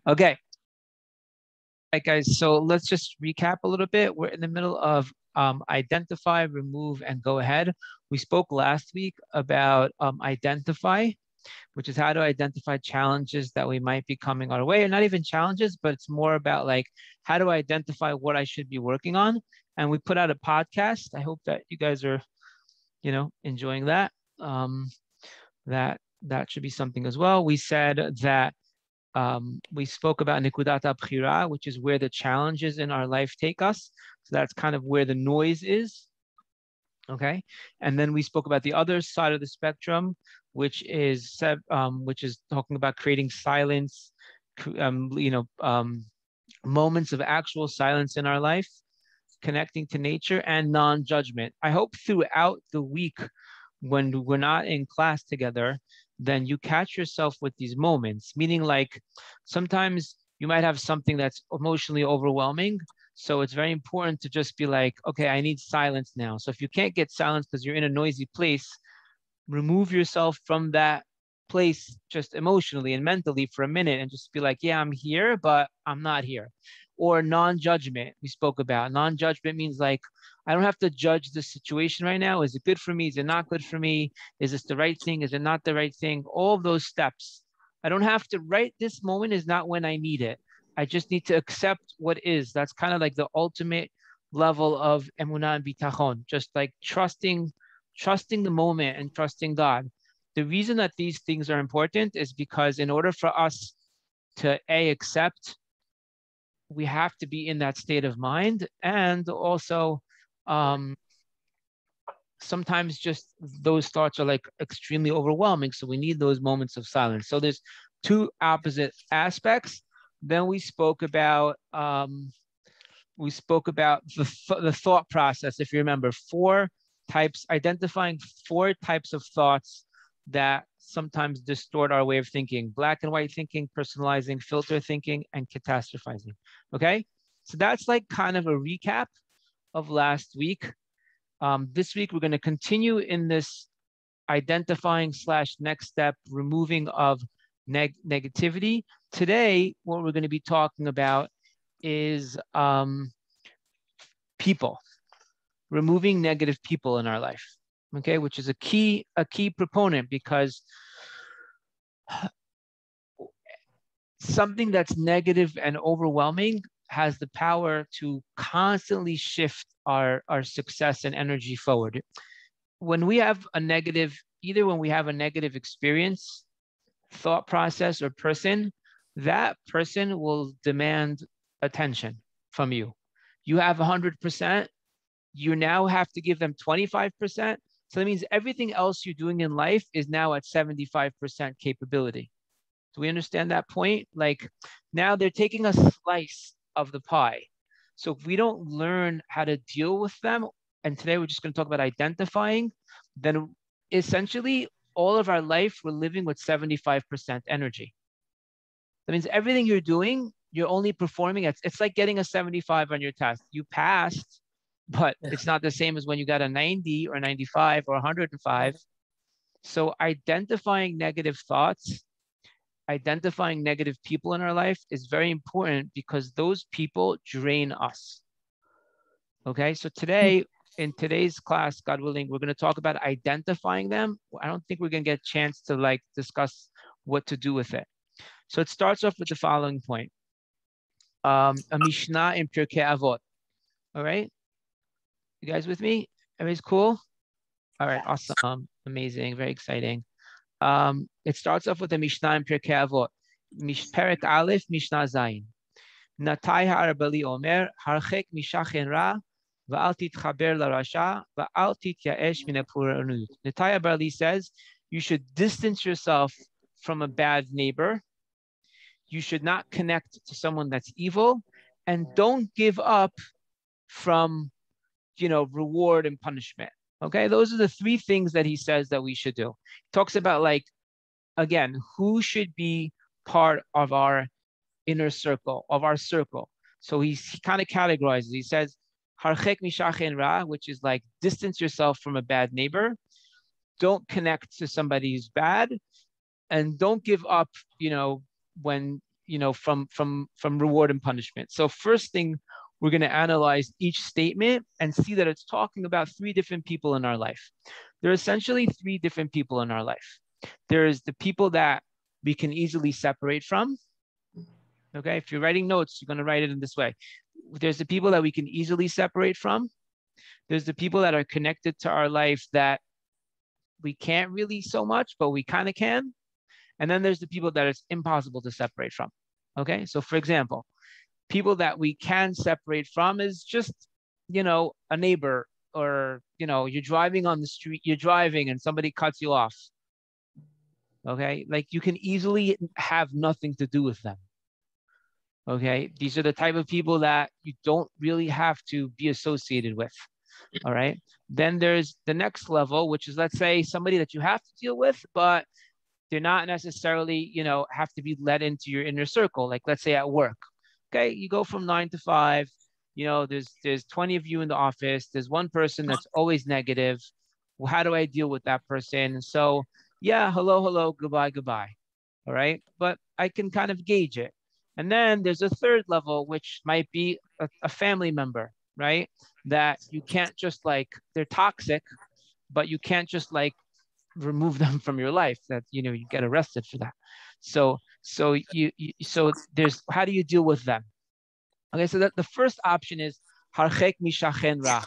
Okay. All right, guys. So let's just recap a little bit. We're in the middle of identify, remove, and go ahead. We spoke last week about identify, which is how to identify challenges that we might be coming our way, or not even challenges, but it's more about like how to identify what I should be working on. And we put out a podcast. I hope that you guys are, enjoying that. That should be something as well. We said that we spoke about Nikudat Abkhira, which is where the challenges in our life take us. So that's kind of where the noise is. Okay. And then we spoke about the other side of the spectrum, which is talking about creating silence, moments of actual silence in our life, connecting to nature, and non-judgment. I hope throughout the week, when we're not in class together, then you catch yourself with these moments, meaning like sometimes you might have something that's emotionally overwhelming. So it's very important to just be like, okay, I need silence now. So if you can't get silence because you're in a noisy place, remove yourself from that place just emotionally and mentally for a minute and just be like, yeah, I'm here, but I'm not here. Or non-judgment, we spoke about. Non-judgment means like, I don't have to judge the situation right now. Is it good for me? Is it not good for me? Is this the right thing? Is it not the right thing? All of those steps. I don't have to, right this moment is not when I need it. I just need to accept what is. That's kind of like the ultimate level of emunah and bitachon, just like trusting the moment and trusting God. The reason that these things are important is because in order for us to accept, we have to be in that state of mind. And also, um, sometimes just those thoughts are like extremely overwhelming. So we need those moments of silence. So there's two opposite aspects. Then we spoke about the thought process. If you remember, identifying four types of thoughts that sometimes distort our way of thinking: black and white thinking, personalizing, filter thinking, and catastrophizing. Okay, so that's like kind of a recap of last week. This week we're going to continue in this identifying / next step, removing of negativity. Today, what we're going to be talking about is people, removing negative people in our life. Okay, which is a key proponent, because something that's negative and overwhelming has the power to constantly shift our success and energy forward. When we have a negative, either when we have a negative experience, thought process, or person, that person will demand attention from you. You have 100%, you now have to give them 25%. So that means everything else you're doing in life is now at 75% capability. Do we understand that point? Like now they're taking a slice of the pie. So if we don't learn how to deal with them, and today we're just going to talk about identifying, then essentially all of our life we're living with 75% energy. That means everything you're doing, you're only performing it's like getting a 75 on your test. You passed, but it's not the same as when you got a 90 or 95 or 105. So identifying negative thoughts, identifying negative people in our life is very important, because those people drain us. Okay, so today, in today's class, God willing, we're going to talk about identifying them. I don't think we're going to get a chance to like discuss what to do with it. So it starts off with the following point. A Mishnah in Pirkei Avot. All right, you guys with me? Everybody's cool? All right, awesome, amazing, very exciting. It starts off with a Mishnah in Pirkei Avot. Perek Aleph, Mishnah Zayin. Natai ha'arbali omer, harchek mishachen ra, va'al titchaber larasha, va'al tityaesh min ha'puranut. Natai ha'arbali says, you should distance yourself from a bad neighbor. You should not connect to someone that's evil, and don't give up from, reward and punishment. Okay, those are the three things that he says that we should do. He talks about, like, again, who should be part of our inner circle, of our circle. So he kind of categorizes. He says, harchek mishachen ra, which is like distance yourself from a bad neighbor. Don't connect to somebody who's bad, and don't give up, when from reward and punishment. So first thing, we're going to analyze each statement and see that it's talking about three different people in our life. There are essentially three different people in our life. There's the people that we can easily separate from. Okay, if you're writing notes, you're going to write it in this way. There's the people that we can easily separate from. There's the people that are connected to our life that we can't really so much, but we kind of can. And then there's the people that it's impossible to separate from. Okay, so for example, people that we can separate from is just, a neighbor, or, you're driving on the street, you're driving and somebody cuts you off. Okay, like you can easily have nothing to do with them. Okay, these are the type of people that you don't really have to be associated with. All right, then there's the next level, which is, let's say, somebody that you have to deal with, but they're not necessarily, have to be let into your inner circle. Like, let's say at work. Okay, you go from 9 to 5, there's 20 of you in the office. There's one person that's always negative. Well, how do I deal with that person? So yeah, hello, goodbye. All right, but I can kind of gauge it. And then there's a third level, which might be a family member, right? That you can't just they're toxic, but you can't just remove them from your life. That you get arrested for that. So there's, how do you deal with them? Okay, so that the first option is harchek mishachen ra.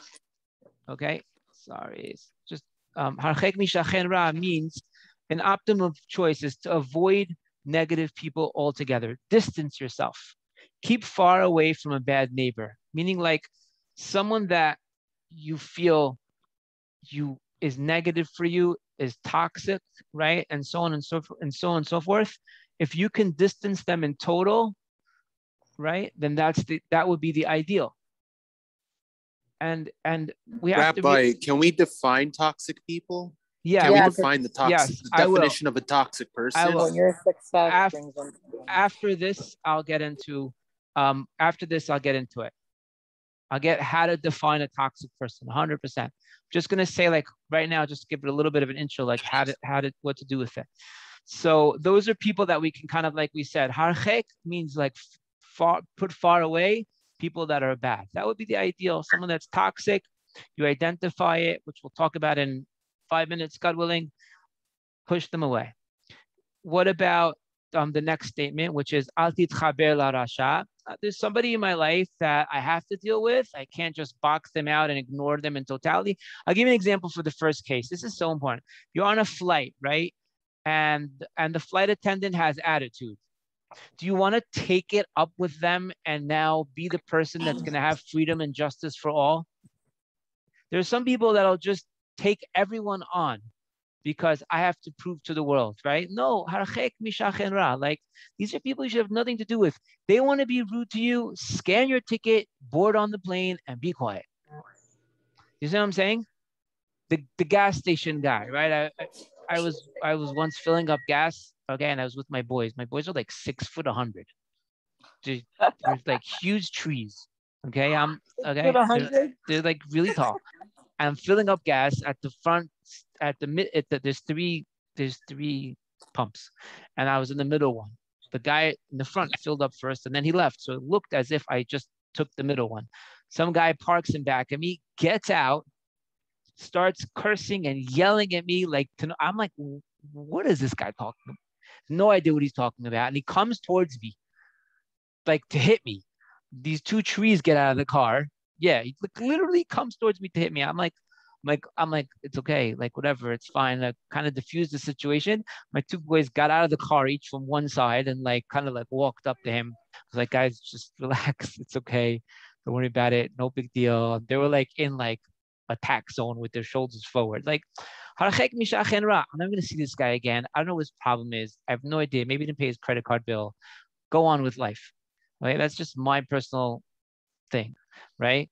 Okay, sorry, it's just harchek mishachen ra means an optimum choice is to avoid negative people altogether. Distance yourself. Keep far away from a bad neighbor, meaning like someone that you feel is negative for you, is toxic, right? And so on and so forth. If you can distance them in total, right, then that would be the ideal. And we have Rabbi, can we define toxic people? Yeah. Can we define the definition of a toxic person? I will. Your success after this, I'll get into it. I'll get how to define a toxic person, 100%. Just gonna say right now, just give it a little bit of an intro, what to do with it. So those are people that we can kind of, like we said, harchek means put far away, people that are bad. That would be the ideal. Someone that's toxic, you identify it, which we'll talk about in 5 minutes, God willing, push them away. What about the next statement, which is al titchaber larasha? There's somebody in my life that I have to deal with. I can't just box them out and ignore them in totality. I'll give you an example for the first case. This is so important. You're on a flight, right? And the flight attendant has attitude. Do you want to take it up with them and now be the person that's going to have freedom and justice for all? There's some people that'll just take everyone on because I have to prove to the world, right? No, harchek mishachen ra. Like, these are people you should have nothing to do with. They want to be rude to you, scan your ticket, board on the plane, and be quiet. You see what I'm saying? The gas station guy, right? I was once filling up gas, okay, and I was with my boys. My boys are like 6 foot 100. There's like huge trees. Okay, they're like really tall. I'm filling up gas at the front, there's three pumps, and I was in the middle one. The guy in the front filled up first, and then he left. So it looked as if I just took the middle one. Some guy parks in back of me, gets out, starts cursing and yelling at me I'm like, what is this guy talking about? No idea what he's talking about. And he comes towards me, to hit me. These two trees get out of the car. Yeah, he literally comes towards me to hit me. I'm like, it's okay, whatever, it's fine. I kind of diffused the situation. My two boys got out of the car, each from one side, and walked up to him. I was like, guys, just relax. It's okay. Don't worry about it. No big deal. They were in attack zone with their shoulders forward. Harchek mishachen ra. I'm never going to see this guy again. I don't know what his problem is. I have no idea. Maybe he didn't pay his credit card bill. Go on with life. Right? That's just my personal thing, right?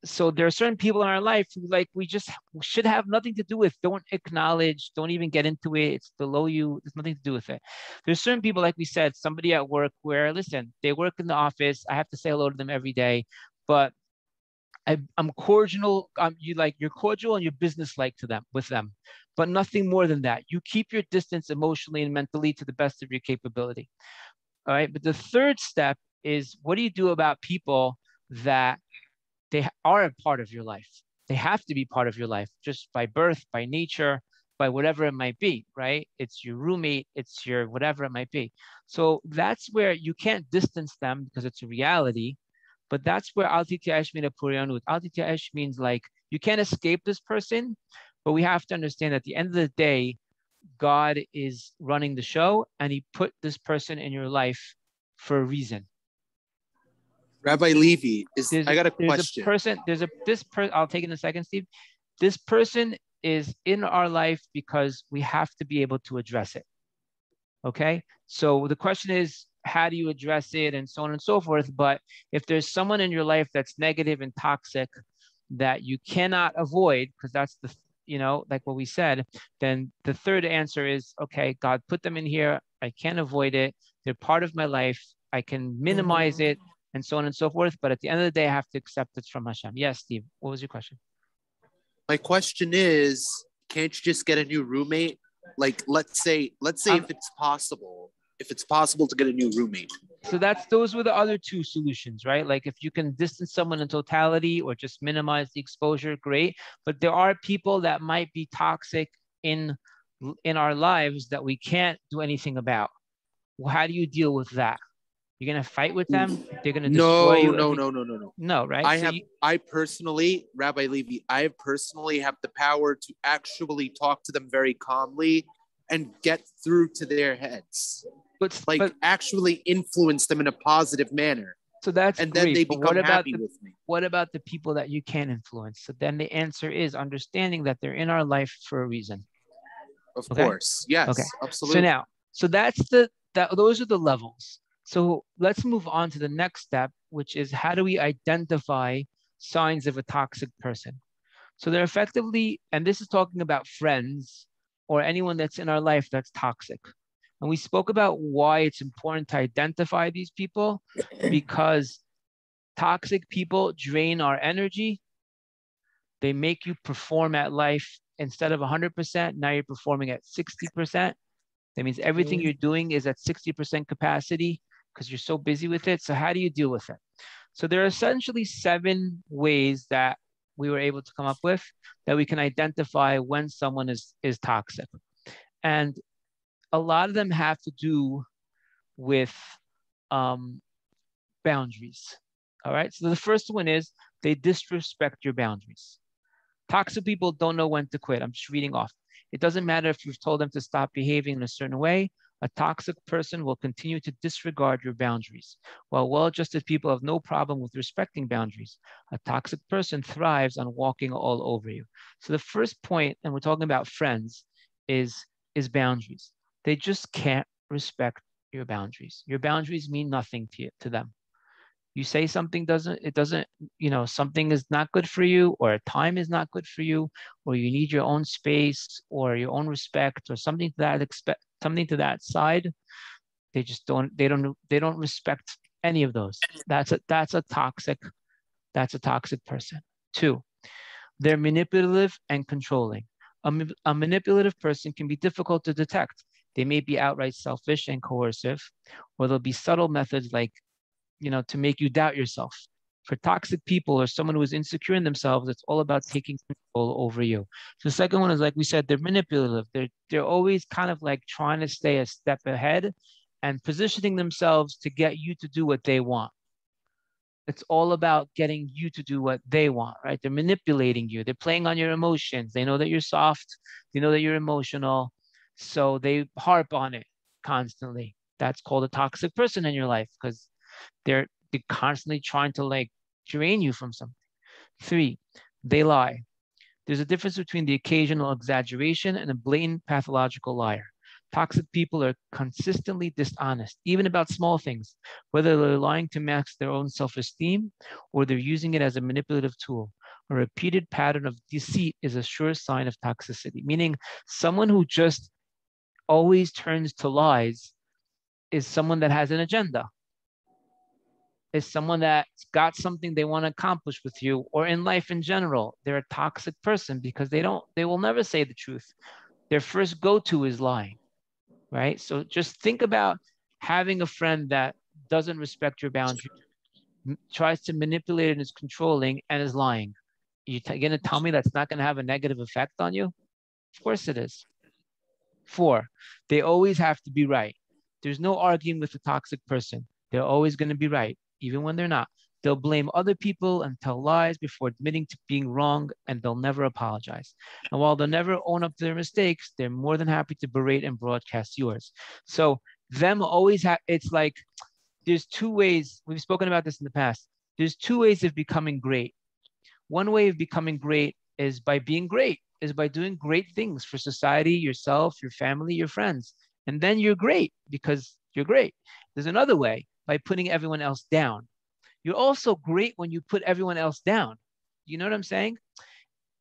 So there are certain people in our life who we just should have nothing to do with. Don't acknowledge, don't even get into it. It's below you. There's nothing to do with it. There's certain people, like we said, somebody at work where, listen, they work in the office. I have to say hello to them every day, but I'm cordial. You're cordial and you're business-like with them, but nothing more than that. You keep your distance emotionally and mentally to the best of your capability. All right. But the third step is, what do you do about people that they are a part of your life? They have to be part of your life just by birth, by nature, by whatever it might be, right? It's your roommate, it's your whatever it might be. So that's where you can't distance them because it's a reality. But that's where Al Tityash mina puryanut. Al Tityash means like you can't escape this person, but we have to understand at the end of the day, God is running the show and he put this person in your life for a reason. Rabbi Levy, I got a question. I'll take it in a second, Steve. This person is in our life because we have to be able to address it. Okay? So the question is, how do you address it and so on and so forth? But if there's someone in your life that's negative and toxic that you cannot avoid, because that's the, like what we said, then the third answer is, okay, God put them in here. I can't avoid it. They're part of my life. I can minimize it and so on and so forth. But at the end of the day, I have to accept it from Hashem. Yes, Steve, what was your question? My question is, can't you just get a new roommate? Like, let's say if it's possible to get a new roommate. So those were the other two solutions, right? Like if you can distance someone in totality or just minimize the exposure, great. But there are people that might be toxic in our lives that we can't do anything about. Well, how do you deal with that? You're going to fight with them? They're going to destroy you? No. No, right? I personally, Rabbi Levy, I personally have the power to actually talk to them very calmly and get through to their heads. But actually influence them in a positive manner. So that's and great. Then they become happy with me. What about the people that you can influence? So then the answer is understanding that they're in our life for a reason. Of course. Yes, okay. Absolutely. So those are the levels. So let's move on to the next step, which is how do we identify signs of a toxic person? So they're effectively, and this is talking about friends or anyone that's in our life that's toxic. And we spoke about why it's important to identify these people, because toxic people drain our energy. They make you perform at life instead of 100%. Now you're performing at 60%. That means everything you're doing is at 60% capacity because you're so busy with it. So how do you deal with it? So there are essentially 7 ways that we were able to come up with that we can identify when someone is toxic. And a lot of them have to do with boundaries. All right. So the first one is they disrespect your boundaries. Toxic people don't know when to quit. I'm just reading off. It doesn't matter if you've told them to stop behaving in a certain way. A toxic person will continue to disregard your boundaries. While well-adjusted people have no problem with respecting boundaries, a toxic person thrives on walking all over you. So the first point, and we're talking about friends, is boundaries. They just can't respect your boundaries. Your boundaries mean nothing to them. You say something something is not good for you, or time is not good for you, or you need your own space or your own respect or something to that side. They just don't respect any of those. That's a toxic person. 2, they're manipulative and controlling. A manipulative person can be difficult to detect. They may be outright selfish and coercive, or there'll be subtle methods like, to make you doubt yourself. For toxic people or someone who is insecure in themselves, it's all about taking control over you. So the second one is, like we said, they're manipulative. They're always kind of like trying to stay a step ahead and positioning themselves to get you to do what they want. It's all about getting you to do what they want, right? They're manipulating you. They're playing on your emotions. They know that you're soft. They know that you're emotional. So they harp on it constantly. That's called a toxic person in your life, because they're constantly trying to drain you from something. 3, they lie. There's a difference between the occasional exaggeration and a blatant pathological liar. Toxic people are consistently dishonest, even about small things, whether they're lying to mask their own self-esteem or they're using it as a manipulative tool. A repeated pattern of deceit is a sure sign of toxicity, meaning someone who just always turns to lies is someone that has an agenda. Is someone that's got something they want to accomplish with you, or in life in general. They're a toxic person because they will never say the truth. Their first go-to is lying, right? So just think about having a friend that doesn't respect your boundaries, tries to manipulate and is controlling and is lying. You're going to tell me that's not going to have a negative effect on you? Of course it is. 4, they always have to be right. There's no arguing with a toxic person. They're always going to be right, even when they're not. They'll blame other people and tell lies before admitting to being wrong, and they'll never apologize. And while they'll never own up to their mistakes, they're more than happy to berate and broadcast yours. So them always have, it's like, there's 2 ways, we've spoken about this in the past. There's 2 ways of becoming great. One way of becoming great is by being great, is by doing great things for society, yourself, your family, your friends. And then you're great because you're great. There's another way, by putting everyone else down. You're also great when you put everyone else down. You know what I'm saying?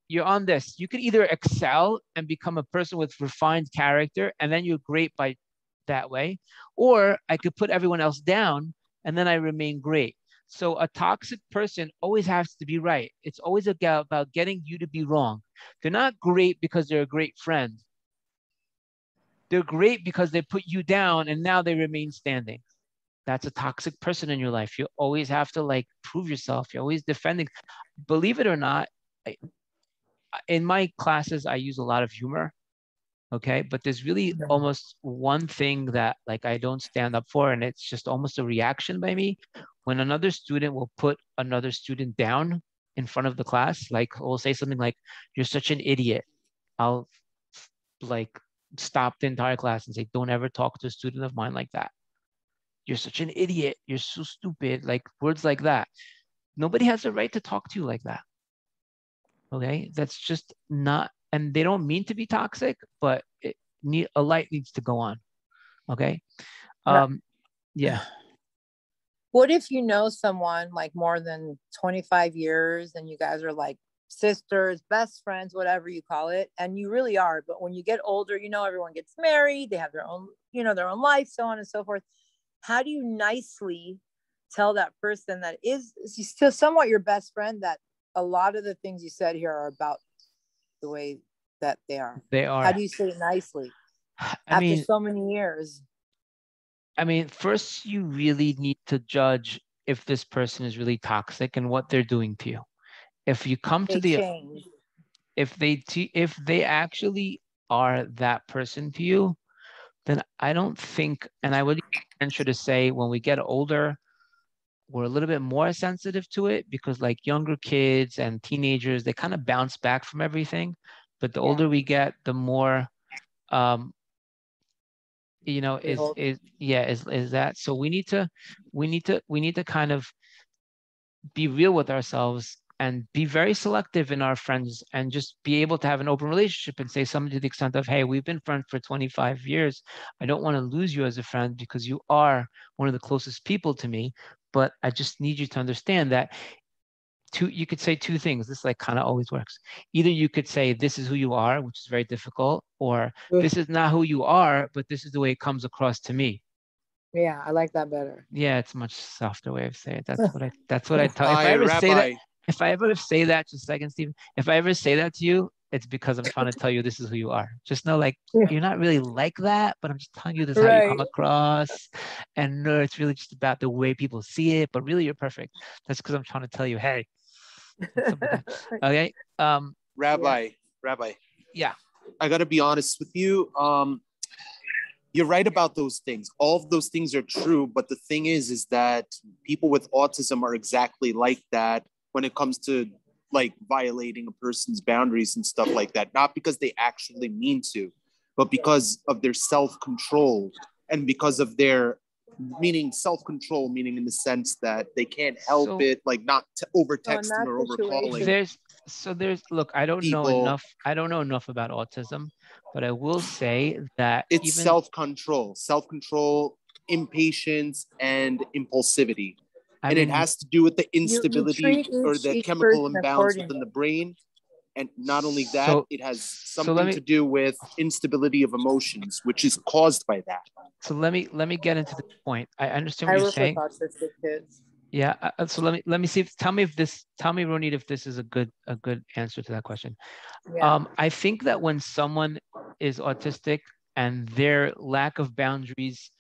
You're on this. You could either excel and become a person with refined character, and then you're great by that way, or I could put everyone else down and then I remain great. So a toxic person always has to be right. It's always about getting you to be wrong. They're not great because they're a great friend. They're great because they put you down and now they remain standing. That's a toxic person in your life. You always have to like prove yourself. You're always defending. Believe it or not, in my classes, I use a lot of humor. Okay. But there's really almost one thing that like I don't stand up for, and it's just almost a reaction by me. When another student will put another student down in front of the class, like we'll say something like, "You're such an idiot." I'll like stop the entire class and say, "Don't ever talk to a student of mine like that. You're such an idiot. You're so stupid." Like words like that. Nobody has the right to talk to you like that. Okay. That's just not, and they don't mean to be toxic, but a light needs to go on. Okay. Yeah. What if you know someone like more than 25 years and you guys are like sisters, best friends, whatever you call it, and you really are, but when you get older, you know, everyone gets married, they have their own, you know, their own life, so on and so forth. How do you nicely tell that person that is still somewhat your best friend that a lot of the things you said here are about the way that they are? They are. How do you say it nicely after so many years? I mean, first you really need to judge if this person is really toxic and what they're doing to you. If you come to the change. If they actually are that person to you, then I don't think, and I would venture to say when we get older, we're a little bit more sensitive to it, because like younger kids and teenagers, they kind of bounce back from everything. But the older we get, the more you know, is that. So we need to kind of be real with ourselves and be very selective in our friends, and just be able to have an open relationship and say something to the extent of, "Hey, we've been friends for 25 years. I don't want to lose you as a friend because you are one of the closest people to me, but I just need you to understand that." You could say 2 things. This like kind of always works. Either you could say, "This is who you are," which is very difficult, or "This is not who you are, but this is the way it comes across to me." Yeah, I like that better. Yeah, it's a much softer way of saying it. That's what I tell. If I ever say that, just a second, Stephen. If I ever say that to you, it's because I'm trying to tell you this is who you are. Just know, like, you're not really like that, but I'm just telling you this is how you come across. And no, it's really just about the way people see it, but really you're perfect. That's because I'm trying to tell you, hey. Okay. Rabbi. Yeah. I gotta be honest with you. You're right about those things. All of those things are true, but the thing is that people with autism are exactly like that when it comes to like violating a person's boundaries and stuff like that. Not because they actually mean to, but because of their self-control, and because of their self-control, meaning in the sense that they can't help it, like not to over texting or over calling. Look, I don't know enough about autism, but I will say that it's self-control, impatience, and impulsivity. It has to do with the instability or the chemical imbalance within the brain. And not only that, it has something to do with instability of emotions, which is caused by that. So let me get into the point. I understand what you're saying. Autistic kids. Yeah. So let me see. Tell me, Ronit, if this is a good answer to that question. Yeah. I think that when someone is autistic and their lack of boundaries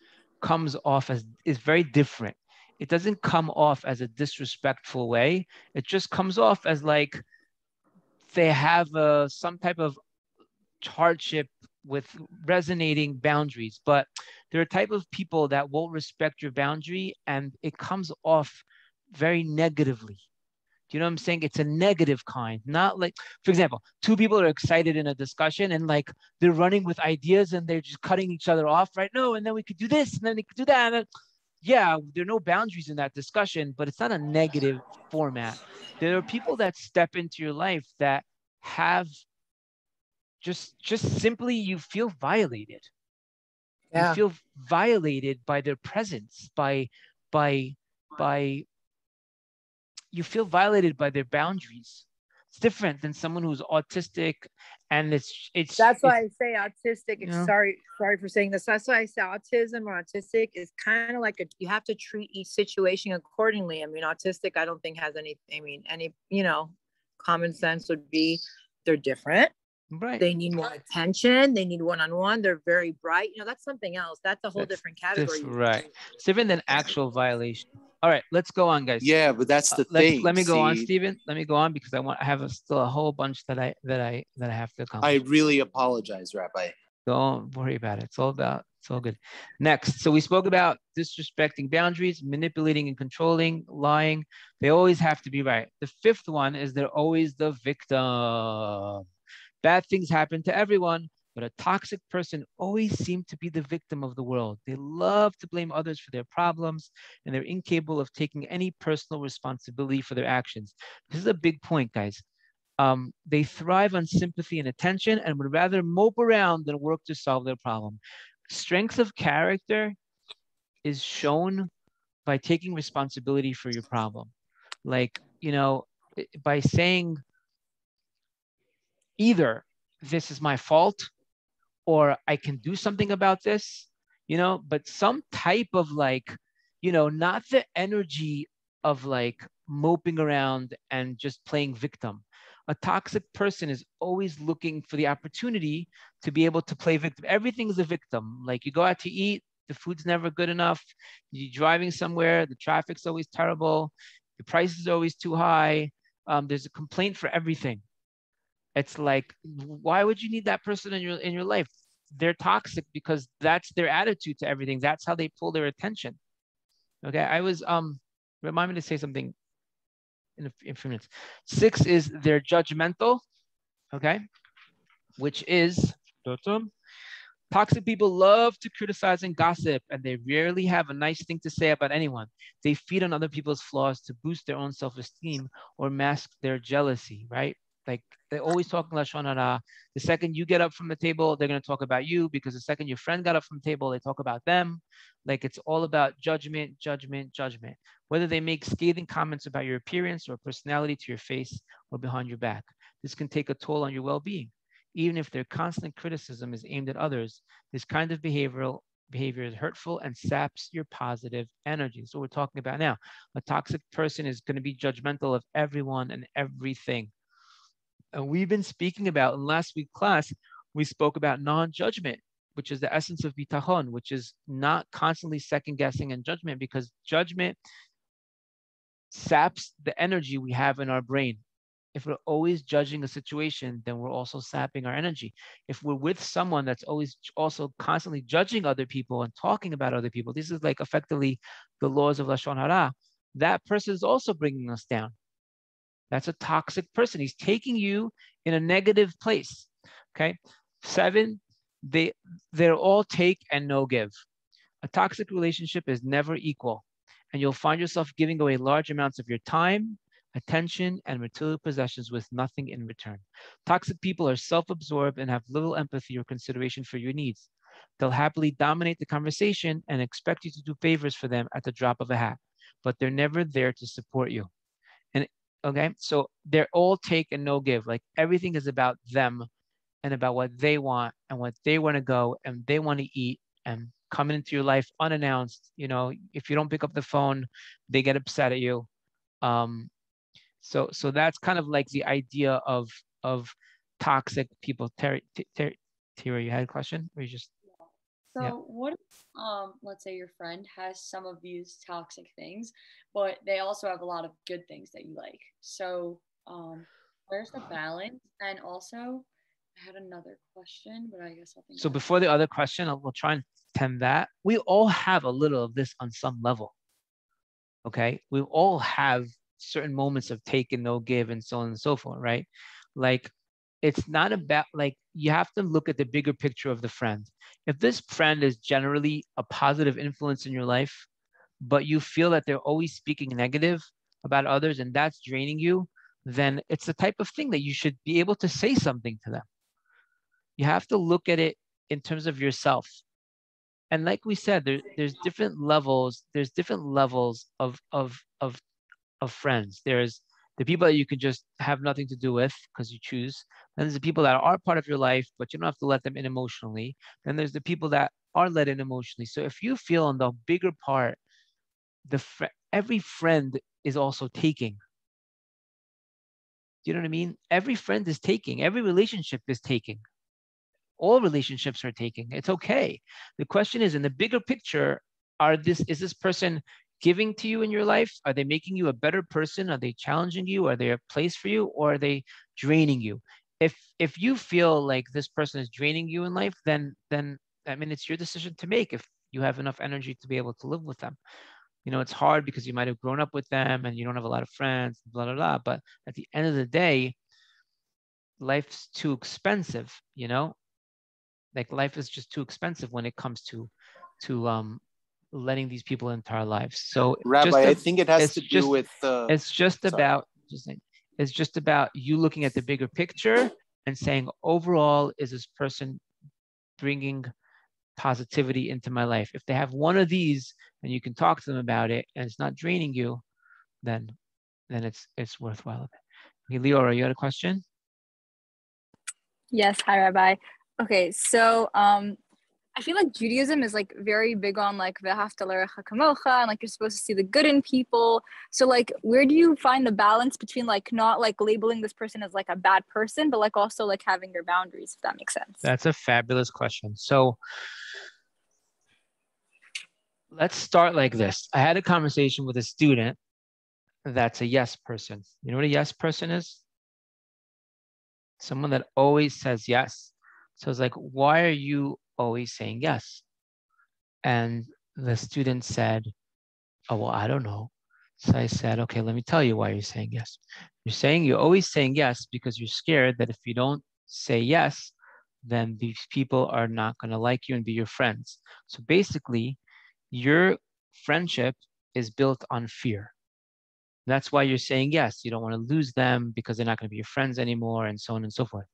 comes off as, is very different. It doesn't come off as a disrespectful way. It just comes off as like they have some type of hardship with resonating boundaries. But there are type of people that won't respect your boundary, and it comes off very negatively. Do you know what I'm saying? It's a negative kind, not like, for example, two people are excited in a discussion and like they're running with ideas and they're just cutting each other off, right? No, and then we could do this and then we could do that. And then, yeah, there are no boundaries in that discussion, but it's not a negative format. There are people that step into your life that have just simply, you feel violated. You Yeah. feel violated by their presence, by you feel violated by their boundaries. It's different than someone who's autistic, and that's why I say autistic. You know? Sorry for saying this. That's why I say autism or autistic is kind of like you have to treat each situation accordingly. I mean, autistic, I don't think has any, common sense would be they're different. Right. They need more attention. They need one-on-one. They're very bright. That's something else. That's a whole different category. Right. It's different than actual violation. All right, let's go on, guys. Yeah, but that's the thing. Let me go on, Stephen. Let me go on because I have still a whole bunch that I have to accomplish. I really apologize, Rabbi. Don't worry about it. It's all good. Next, so we spoke about disrespecting boundaries, manipulating and controlling, lying. They always have to be right. The fifth one is they're always the victim. Bad things happen to everyone, but a toxic person always seems to be the victim of the world. They love to blame others for their problems, and they're incapable of taking any personal responsibility for their actions. This is a big point, guys. They thrive on sympathy and attention and would rather mope around than work to solve their problem. Strength of character is shown by taking responsibility for your problem. Like, by saying either this is my fault or I can do something about this, but some type of like, not the energy of like moping around and just playing victim. A toxic person is always looking for the opportunity to be able to play victim. Everything is a victim. Like you go out to eat, the food's never good enough. You're driving somewhere, the traffic's always terrible. The price is always too high. There's a complaint for everything. It's like, why would you need that person in your life? They're toxic because that's their attitude to everything. That's how they pull their attention. Okay, I was remind me to say something in a few minutes. 6 is they're judgmental. Okay, which is toxic people love to criticize and gossip, and they rarely have a nice thing to say about anyone. They feed on other people's flaws to boost their own self-esteem or mask their jealousy, right? Like they're always talking Lashon Hara. The second you get up from the table, they're going to talk about you, because the second your friend got up from the table, they talk about them. Like it's all about judgment. Whether they make scathing comments about your appearance or personality to your face or behind your back. This can take a toll on your well-being. Even if their constant criticism is aimed at others, this kind of behavior is hurtful and saps your positive energy. So we're talking about now. A toxic person is going to be judgmental of everyone and everything. And we've been speaking about, in last week's class, we spoke about non-judgment, which is the essence of bitachon, which is not constantly second guessing and judgment, because judgment saps the energy we have in our brain. If we're always judging a situation, then we're also sapping our energy. If we're with someone that's always also constantly judging other people and talking about other people, this is like effectively the laws of Lashon Hara, that person is also bringing us down. That's a toxic person. He's taking you in a negative place. Okay. 7, they're all take and no give. A toxic relationship is never equal, and you'll find yourself giving away large amounts of your time, attention, and material possessions with nothing in return. Toxic people are self-absorbed and have little empathy or consideration for your needs. They'll happily dominate the conversation and expect you to do favors for them at the drop of a hat, but they're never there to support you. And okay, so they're all take and no give. Like everything is about them and about what they want and what they want to go and they want to eat and coming into your life unannounced. If you don't pick up the phone, they get upset at you. So that's kind of like the idea of toxic people. Tara, you had a question? Or you just So what if, let's say your friend has some of these toxic things, but they also have a lot of good things that you like. So where's the balance? And also, I had another question, but I guess I'll think So about before the other question, we'll try and tend that. We all have a little of this on some level. Okay, we all have certain moments of take and no give and so on and so forth, right? Like, it's not about, like, you have to look at the bigger picture of the friend. If this friend is generally a positive influence in your life, but you feel that they're always speaking negative about others and that's draining you, then it's the type of thing that you should be able to say something to them. You have to look at it in terms of yourself. And like we said, there's different levels. There's different levels of friends. There's the people that you can just have nothing to do with because you choose. Then there's the people that are part of your life, but you don't have to let them in emotionally. Then there's the people that are let in emotionally. So if you feel on the bigger part, every friend is also taking. Do you know what I mean? Every friend is taking. Every relationship is taking. All relationships are taking. It's okay. The question is, in the bigger picture, is this person giving to you in your life? Are they making you a better person? Are they challenging you? Are they a place for you? Or are they draining you? If you feel like this person is draining you in life, then I mean, it's your decision to make if you have enough energy to be able to live with them. You know, it's hard because you might have grown up with them and you don't have a lot of friends, blah, blah, blah. But at the end of the day, life's too expensive, you know? Like, life is just too expensive when it comes to letting these people into our lives. So Rabbi, I think it has to do with it's just about you looking at the bigger picture and saying, overall, is this person bringing positivity into my life? If they have one of these and you can talk to them about it and it's not draining you, then it's worthwhile. Okay, Leora, you had a question? Yes, hi Rabbi. Okay, so I feel like Judaism is like very big on like v'ahavta l'reacha kamocha, and like you're supposed to see the good in people. So like, where do you find the balance between like not like labeling this person as like a bad person, but like also like having your boundaries, if that makes sense? That's a fabulous question. So let's start like this. I had a conversation with a student that's a yes person. You know what a yes person is? Someone that always says yes. So it's like, why are you always saying yes? And the student said, oh, well, I don't know. So I said, okay, let me tell you why you're saying yes. You're always saying yes because you're scared that if you don't say yes, then these people are not going to like you and be your friends. So basically, your friendship is built on fear. That's why you're saying yes. You don't want to lose them because they're not going to be your friends anymore, and so on and so forth.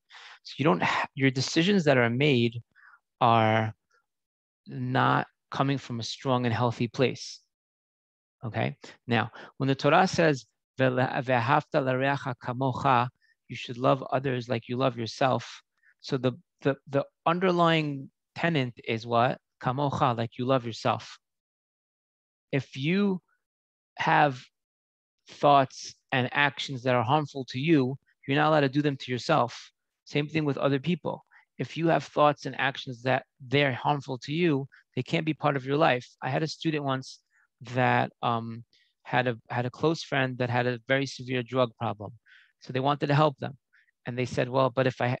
So you don't. Your decisions that are made are not coming from a strong and healthy place. Okay. Now, when the Torah says "Ve'ahavta l'reacha kamocha," you should love others like you love yourself. So the underlying tenet is what? Kamocha, like you love yourself. If you have thoughts and actions that are harmful to you, you're not allowed to do them to yourself. Same thing with other people. If you have thoughts and actions that they're harmful to you, they can't be part of your life. I had a student once that had a close friend that had a very severe drug problem. So they wanted to help them. And they said, well,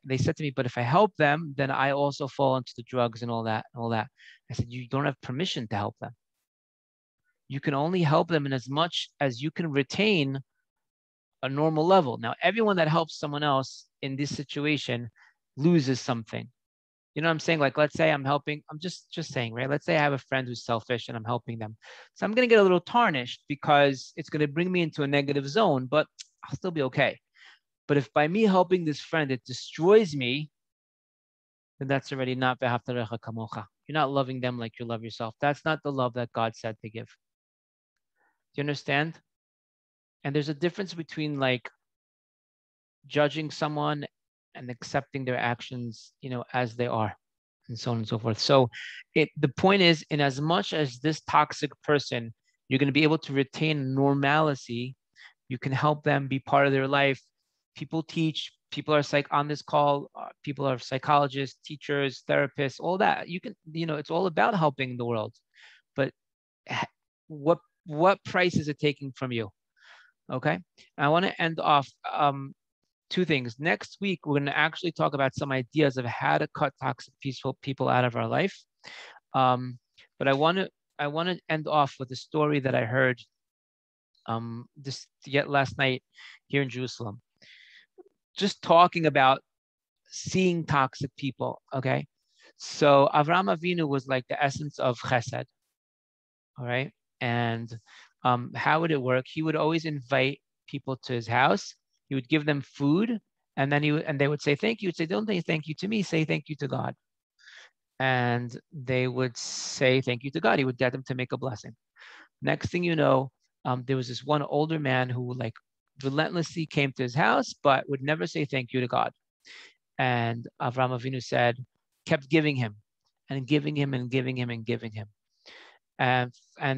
they said to me, but if I help them, then I also fall into the drugs and all that. I said, you don't have permission to help them. You can only help them in as much as you can retain a normal level. Now, everyone that helps someone else in this situation loses something. You know what I'm saying? Like, let's say I'm just saying, right? Let's say I have a friend who's selfish and I'm helping them. So I'm going to get a little tarnished because it's going to bring me into a negative zone, but I'll still be okay. But if by me helping this friend, it destroys me, then that's already not v'ahavta l'reacha kamocha. You're not loving them like you love yourself. That's not the love that God said to give. Do you understand? And there's a difference between like judging someone and accepting their actions, you know, as they are, and so on and so forth. So the point is, in as much as this toxic person, you're going to be able to retain normalcy, you can help them be part of their life. People teach people are on this call, people are psychologists, teachers, therapists, all that. You can, it's all about helping the world. But what price is it taking from you? Okay. I want to end off two things. Next week, we're going to actually talk about some ideas of how to cut toxic, peaceful people out of our life. But I want to end off with a story that I heard last night here in Jerusalem. Just talking about seeing toxic people. Okay. So Avraham Avinu was like the essence of chesed. All right. And how would it work? He would always invite people to his house. He would give them food, and then they would say thank you. He'd say, don't say thank you to me, say thank you to God. And they would say thank you to God. He would get them to make a blessing. Next thing you know, there was this one older man who like relentlessly came to his house, but would never say thank you to God. And Avraham Avinu kept giving him and giving him and giving him and giving him. And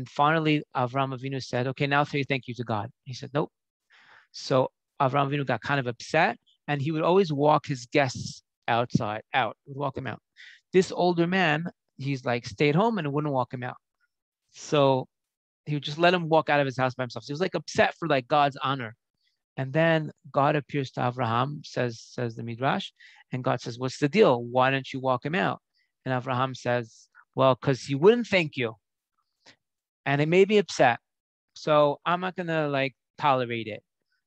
finally, Avraham Avinu said, okay, now say thank you to God. He said, nope. So Avraham Avinu got kind of upset, and he would always walk his guests out, would walk them out. This older man, he's like, stayed home and wouldn't walk him out. So he would just let him walk out of his house by himself. So he was like upset for like God's honor. And then God appears to Avraham, says the Midrash, and God says, what's the deal? Why don't you walk him out? And Avraham says, well, because he wouldn't thank you. And it made me upset. So I'm not going to like tolerate it.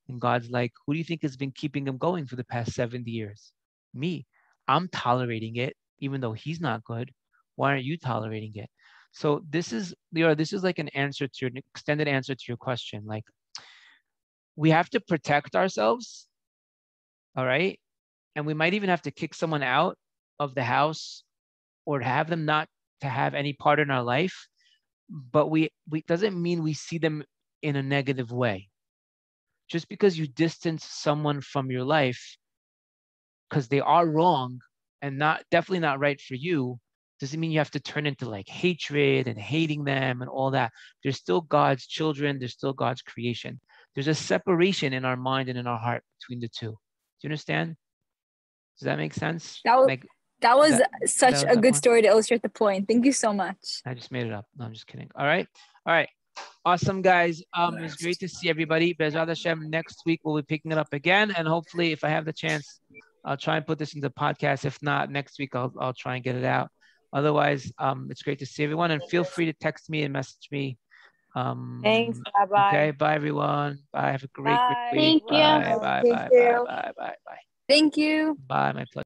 And God's like, who do you think has been keeping him going for the past 70 years? Me. I'm tolerating it, even though he's not good. Why aren't you tolerating it? So this is like an extended answer to your question. Like, we have to protect ourselves. All right. And we might even have to kick someone out of the house or have them not to have any part in our life. But we doesn't mean we see them in a negative way. Just because you distance someone from your life because they are wrong and definitely not right for you, doesn't mean you have to turn into like hatred and hating them and all that. They're still God's children. They're still God's creation. There's a separation in our mind and in our heart between the two. Do you understand? Does that make sense? That was such a good story to illustrate the point. Thank you so much. I just made it up. No, I'm just kidding. All right. Awesome, guys. It was great to see everybody. Be'ezrat Hashem, next week we'll be picking it up again. And hopefully, if I have the chance, I'll try and put this into podcast. If not, next week I'll try and get it out. Otherwise, it's great to see everyone. And feel free to text me and message me. Thanks. Bye-bye. Okay. Bye, everyone. Bye. Have a great week. Thank you. Bye. Bye. Bye. Bye. Bye. Bye. Bye. Thank you. Bye. My pleasure.